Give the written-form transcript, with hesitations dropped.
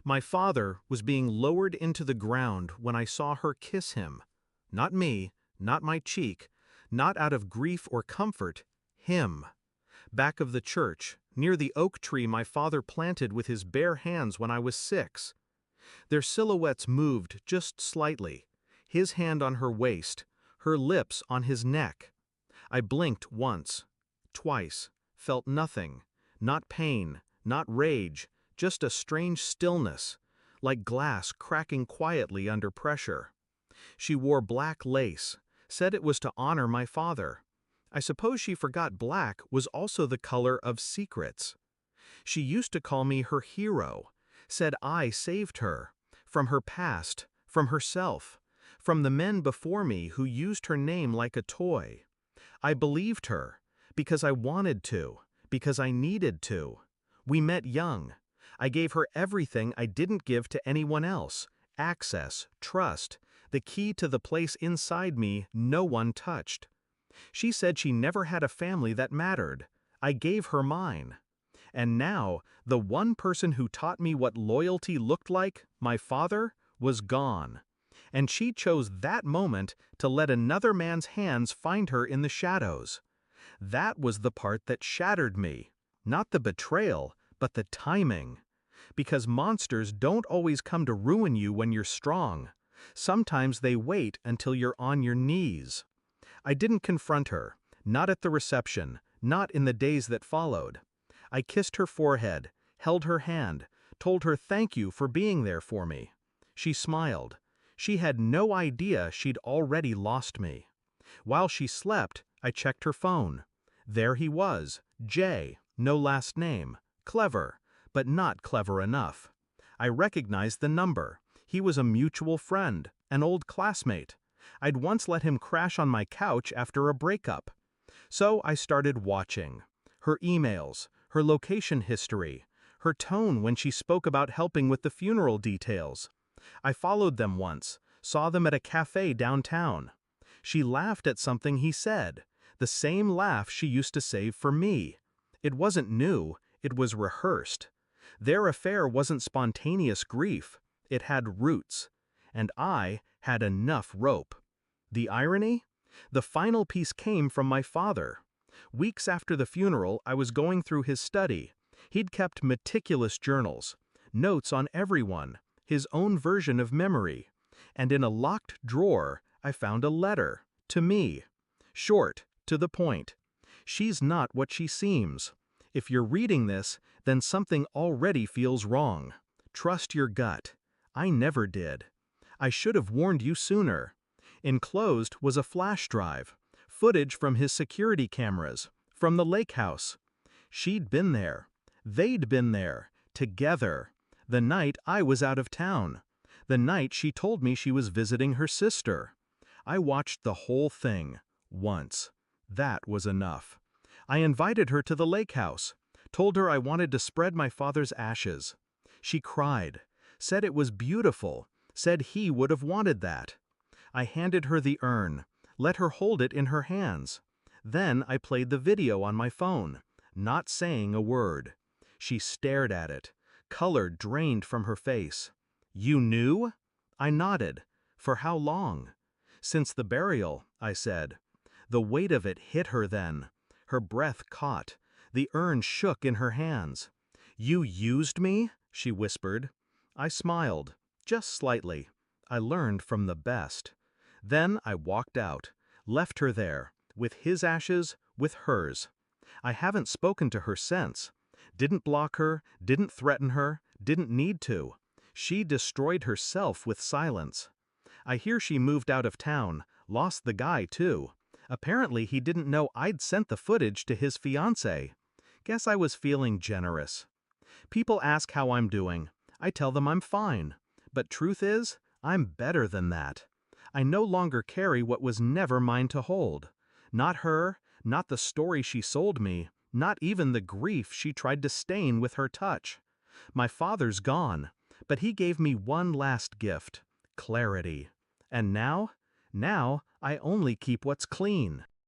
My father was being lowered into the ground when I saw her kiss him. Not me, not my cheek, not out of grief or comfort, him. Back of the church, near the oak tree my father planted with his bare hands when I was 6. Their silhouettes moved just slightly, his hand on her waist, her lips on his neck. I blinked once, twice, felt nothing, not pain, not rage, just a strange stillness, like glass cracking quietly under pressure. She wore black lace, said it was to honor my father. I suppose she forgot black was also the color of secrets. She used to call me her hero, said I saved her, from her past, from herself, from the men before me who used her name like a toy. I believed her, because I wanted to, because I needed to. We met young. I gave her everything I didn't give to anyone else: access, trust, the key to the place inside me no one touched. She said she never had a family that mattered. I gave her mine. And now, the one person who taught me what loyalty looked like, my father, was gone. And she chose that moment to let another man's hands find her in the shadows. That was the part that shattered me. Not the betrayal, but the timing. Because monsters don't always come to ruin you when you're strong. Sometimes they wait until you're on your knees. I didn't confront her, not at the reception, not in the days that followed. I kissed her forehead, held her hand, told her thank you for being there for me. She smiled. She had no idea she'd already lost me. While she slept, I checked her phone. There he was, Jay, no last name, clever, but not clever enough. I recognized the number. He was a mutual friend, an old classmate. I'd once let him crash on my couch after a breakup. So I started watching. Her emails, her location history, her tone when she spoke about helping with the funeral details. I followed them once, saw them at a cafe downtown. She laughed at something he said, the same laugh she used to save for me. It wasn't new, it was rehearsed. Their affair wasn't spontaneous grief, it had roots. And I had enough rope. The irony? The final piece came from my father. Weeks after the funeral, I was going through his study. He'd kept meticulous journals, notes on everyone, his own version of memory. And in a locked drawer, I found a letter, to me. Short, to the point. She's not what she seems. If you're reading this, then something already feels wrong. Trust your gut. I never did. I should have warned you sooner. Enclosed was a flash drive, footage from his security cameras, from the lake house. She'd been there. They'd been there, together, the night I was out of town, the night she told me she was visiting her sister. I watched the whole thing, once. That was enough. I invited her to the lake house, told her I wanted to spread my father's ashes. She cried, said it was beautiful, said he would have wanted that. I handed her the urn, let her hold it in her hands. Then I played the video on my phone, not saying a word. She stared at it. Color drained from her face. You knew? I nodded. For how long? Since the burial, I said. The weight of it hit her then. Her breath caught. The urn shook in her hands. You used me? She whispered. I smiled, just slightly. I learned from the best. Then I walked out, left her there, with his ashes, with hers. I haven't spoken to her since. Didn't block her, didn't threaten her, didn't need to. She destroyed herself with silence. I hear she moved out of town, lost the guy too. Apparently he didn't know I'd sent the footage to his fiancée. Guess I was feeling generous. People ask how I'm doing. I tell them I'm fine. But truth is, I'm better than that. I no longer carry what was never mine to hold. Not her, not the story she sold me, not even the grief she tried to stain with her touch. My father's gone, but he gave me one last gift: clarity. And now I only keep what's clean.